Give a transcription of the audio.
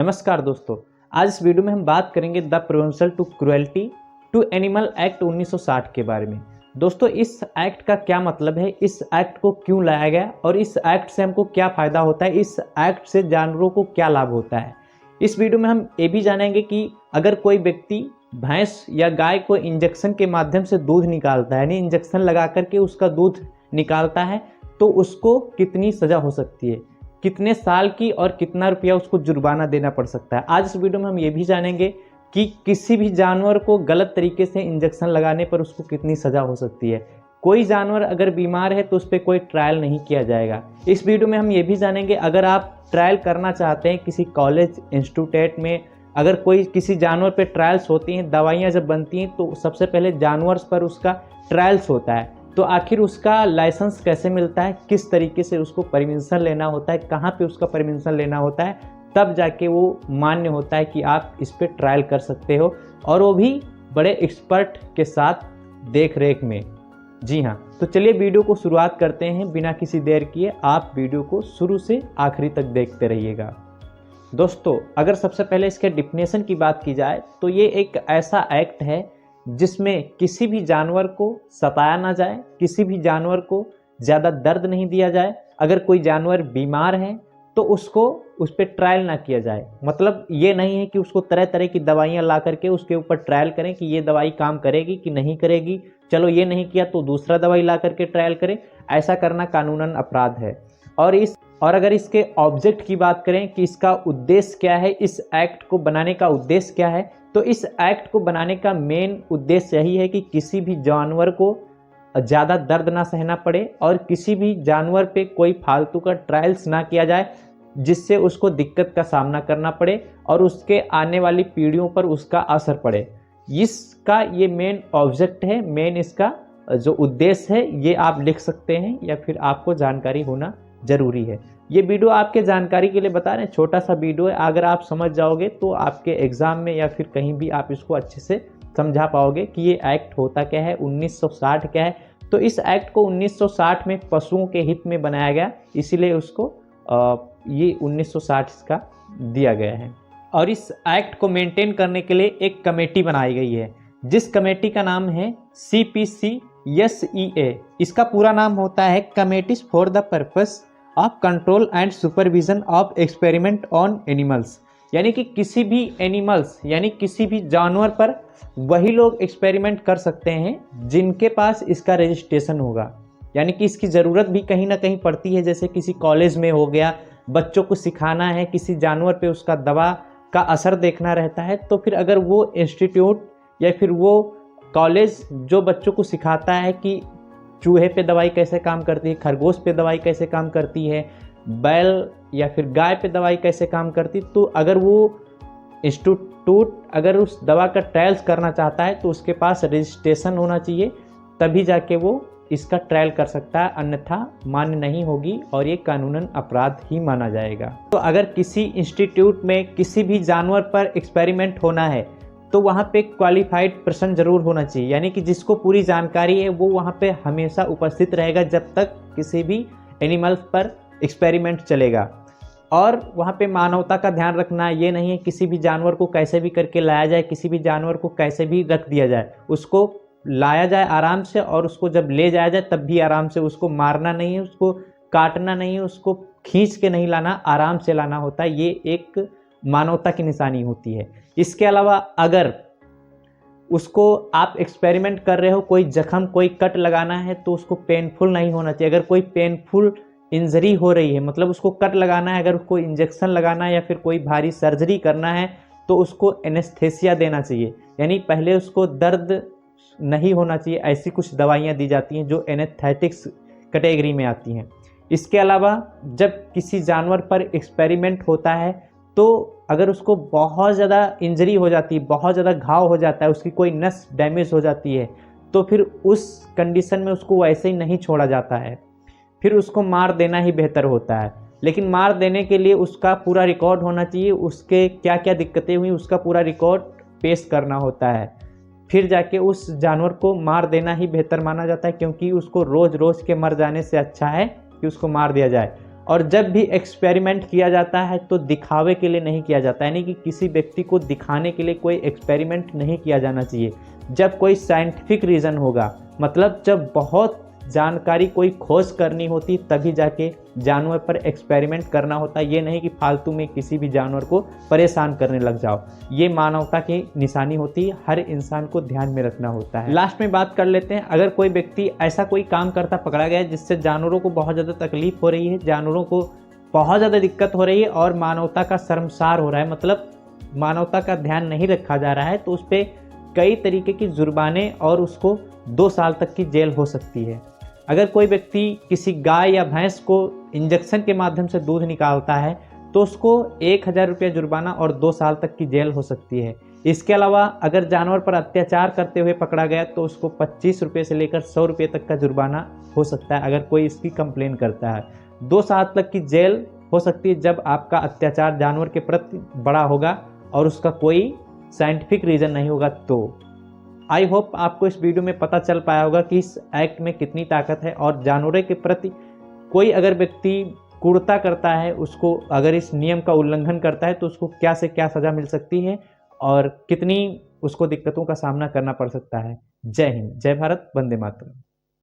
नमस्कार दोस्तों, आज इस वीडियो में हम बात करेंगे the prevention to cruelty to animal act 1960 के बारे में। दोस्तों, इस एक्ट का क्या मतलब है, इस एक्ट को क्यों लाया गया और इस एक्ट से हमको क्या फ़ायदा होता है, इस एक्ट से जानवरों को क्या लाभ होता है। इस वीडियो में हम ये भी जानेंगे कि अगर कोई व्यक्ति भैंस या गाय को इंजेक्शन के माध्यम से दूध निकालता है, यानी इंजेक्शन लगा करके उसका दूध निकालता है, तो उसको कितनी सज़ा हो सकती है, कितने साल की और कितना रुपया उसको जुर्माना देना पड़ सकता है। आज इस वीडियो में हम ये भी जानेंगे कि किसी भी जानवर को गलत तरीके से इंजेक्शन लगाने पर उसको कितनी सज़ा हो सकती है। कोई जानवर अगर बीमार है तो उस पर कोई ट्रायल नहीं किया जाएगा। इस वीडियो में हम ये भी जानेंगे, अगर आप ट्रायल करना चाहते हैं किसी कॉलेज इंस्टीट्यूट में, अगर कोई किसी जानवर पे ट्रायल्स होती हैं, दवाइयाँ जब बनती हैं तो सबसे पहले जानवर पर उसका ट्रायल्स होता है, तो आखिर उसका लाइसेंस कैसे मिलता है, किस तरीके से उसको परमिशन लेना होता है, कहाँ पे उसका परमिशन लेना होता है, तब जाके वो मान्य होता है कि आप इस पे ट्रायल कर सकते हो, और वो भी बड़े एक्सपर्ट के साथ देख रेख में। जी हाँ, तो चलिए वीडियो को शुरुआत करते हैं बिना किसी देर किए। आप वीडियो को शुरू से आखिरी तक देखते रहिएगा। दोस्तों, अगर सबसे पहले इसके डिफिनेशन की बात की जाए तो ये एक ऐसा एक्ट है जिसमें किसी भी जानवर को सताया ना जाए, किसी भी जानवर को ज़्यादा दर्द नहीं दिया जाए। अगर कोई जानवर बीमार है तो उसको उस पर ट्रायल ना किया जाए। मतलब ये नहीं है कि उसको तरह तरह की दवाइयाँ ला करके उसके ऊपर ट्रायल करें कि ये दवाई काम करेगी कि नहीं करेगी, चलो ये नहीं किया तो दूसरा दवाई ला करके ट्रायल करें। ऐसा करना कानूनन अपराध है। और अगर इसके ऑब्जेक्ट की बात करें कि इसका उद्देश्य क्या है, इस एक्ट को बनाने का उद्देश्य क्या है, तो इस एक्ट को बनाने का मेन उद्देश्य यही है कि किसी भी जानवर को ज़्यादा दर्द ना सहना पड़े और किसी भी जानवर पे कोई फालतू का ट्रायल्स ना किया जाए जिससे उसको दिक्कत का सामना करना पड़े और उसके आने वाली पीढ़ियों पर उसका असर पड़े। इसका ये मेन ऑब्जेक्ट है, मेन इसका जो उद्देश्य है, ये आप लिख सकते हैं या फिर आपको जानकारी होना ज़रूरी है। ये वीडियो आपके जानकारी के लिए बता रहे हैं, छोटा सा वीडियो है। अगर आप समझ जाओगे तो आपके एग्ज़ाम में या फिर कहीं भी आप इसको अच्छे से समझा पाओगे कि ये एक्ट होता क्या है, 1960 क्या है। तो इस एक्ट को 1960 में पशुओं के हित में बनाया गया, इसीलिए उसको ये 1960 इसका दिया गया है। और इस एक्ट को मेंटेन करने के लिए एक कमेटी बनाई गई है, जिस कमेटी का नाम है CPCSEA। इसका पूरा नाम होता है committees for the purpose of control and supervision of experiment on animals. यानी कि किसी भी एनिमल्स यानी किसी भी जानवर पर वही लोग एक्सपेरिमेंट कर सकते हैं जिनके पास इसका रजिस्ट्रेशन होगा। यानी कि इसकी ज़रूरत भी कहीं ना कहीं पड़ती है, जैसे किसी कॉलेज में हो गया, बच्चों को सिखाना है, किसी जानवर पे उसका दवा का असर देखना रहता है, तो फिर अगर वो इंस्टीट्यूट या फिर वो कॉलेज जो बच्चों को सिखाता है कि चूहे पे दवाई कैसे काम करती है, खरगोश पे दवाई कैसे काम करती है, बैल या फिर गाय पे दवाई कैसे काम करती, तो अगर वो इंस्टीट्यूट अगर उस दवा का ट्रायल्स करना चाहता है तो उसके पास रजिस्ट्रेशन होना चाहिए, तभी जाके वो इसका ट्रायल कर सकता है, अन्यथा मान्य नहीं होगी और ये कानूनन अपराध ही माना जाएगा। तो अगर किसी इंस्टीट्यूट में किसी भी जानवर पर एक्सपेरिमेंट होना है तो वहाँ पे क्वालिफाइड पर्सन जरूर होना चाहिए, यानी कि जिसको पूरी जानकारी है वो वहाँ पे हमेशा उपस्थित रहेगा जब तक किसी भी एनिमल्स पर एक्सपेरिमेंट चलेगा। और वहाँ पे मानवता का ध्यान रखना, ये नहीं है किसी भी जानवर को कैसे भी करके लाया जाए, किसी भी जानवर को कैसे भी रख दिया जाए। उसको लाया जाए आराम से और उसको जब ले जाया जाए तब भी आराम से, उसको मारना नहीं है, उसको काटना नहीं है, उसको खींच के नहीं लाना, आराम से लाना होता है। ये एक मानवता की निशानी होती है। इसके अलावा अगर उसको आप एक्सपेरिमेंट कर रहे हो, कोई जख्म कोई कट लगाना है तो उसको पेनफुल नहीं होना चाहिए। अगर कोई पेनफुल इंजरी हो रही है, मतलब उसको कट लगाना है, अगर उसको इंजेक्शन लगाना है या फिर कोई भारी सर्जरी करना है तो उसको एनेस्थेसिया देना चाहिए, यानी पहले उसको दर्द नहीं होना चाहिए। ऐसी कुछ दवाइयाँ दी जाती हैं जो एनेस्थेटिक्स कैटेगरी में आती हैं। इसके अलावा जब किसी जानवर पर एक्सपेरिमेंट होता है तो अगर उसको बहुत ज़्यादा इंजरी हो जाती है, बहुत ज़्यादा घाव हो जाता है, उसकी कोई नस डैमेज हो जाती है, तो फिर उस कंडीशन में उसको वैसे ही नहीं छोड़ा जाता है, फिर उसको मार देना ही बेहतर होता है। लेकिन मार देने के लिए उसका पूरा रिकॉर्ड होना चाहिए, उसके क्या क्या दिक्कतें हुई उसका पूरा रिकॉर्ड पेश करना होता है, फिर जाके उस जानवर को मार देना ही बेहतर माना जाता है, क्योंकि उसको रोज़ रोज़ के मर जाने से अच्छा है कि उसको मार दिया जाए। और जब भी एक्सपेरिमेंट किया जाता है तो दिखावे के लिए नहीं किया जाता, यानी कि किसी व्यक्ति को दिखाने के लिए कोई एक्सपेरिमेंट नहीं किया जाना चाहिए। जब कोई साइंटिफिक रीज़न होगा, मतलब जब बहुत जानकारी कोई खोज करनी होती तभी जाके जानवर पर एक्सपेरिमेंट करना होता है। ये नहीं कि फालतू में किसी भी जानवर को परेशान करने लग जाओ। ये मानवता की निशानी होती है, हर इंसान को ध्यान में रखना होता है। लास्ट में बात कर लेते हैं, अगर कोई व्यक्ति ऐसा कोई काम करता पकड़ा गया जिससे जानवरों को बहुत ज़्यादा तकलीफ हो रही है, जानवरों को बहुत ज़्यादा दिक्कत हो रही है और मानवता का शर्मसार हो रहा है, मतलब मानवता का ध्यान नहीं रखा जा रहा है, तो उस पर कई तरीके की जुर्माने और उसको 2 साल तक की जेल हो सकती है। अगर कोई व्यक्ति किसी गाय या भैंस को इंजेक्शन के माध्यम से दूध निकालता है तो उसको 1000 रुपये जुर्माना और 2 साल तक की जेल हो सकती है। इसके अलावा अगर जानवर पर अत्याचार करते हुए पकड़ा गया तो उसको 25 रुपये से लेकर 100 रुपये तक का जुर्माना हो सकता है अगर कोई इसकी कंप्लेन करता है। 2 साल तक की जेल हो सकती है जब आपका अत्याचार जानवर के प्रति बड़ा होगा और उसका कोई साइंटिफिक रीज़न नहीं होगा। तो आई होप आपको इस वीडियो में पता चल पाया होगा कि इस एक्ट में कितनी ताकत है और जानवरों के प्रति कोई अगर व्यक्ति क्रूरता करता है, उसको अगर इस नियम का उल्लंघन करता है तो उसको क्या से क्या सज़ा मिल सकती है और कितनी उसको दिक्कतों का सामना करना पड़ सकता है। जय हिंद, जय भारत, वंदे मातरम।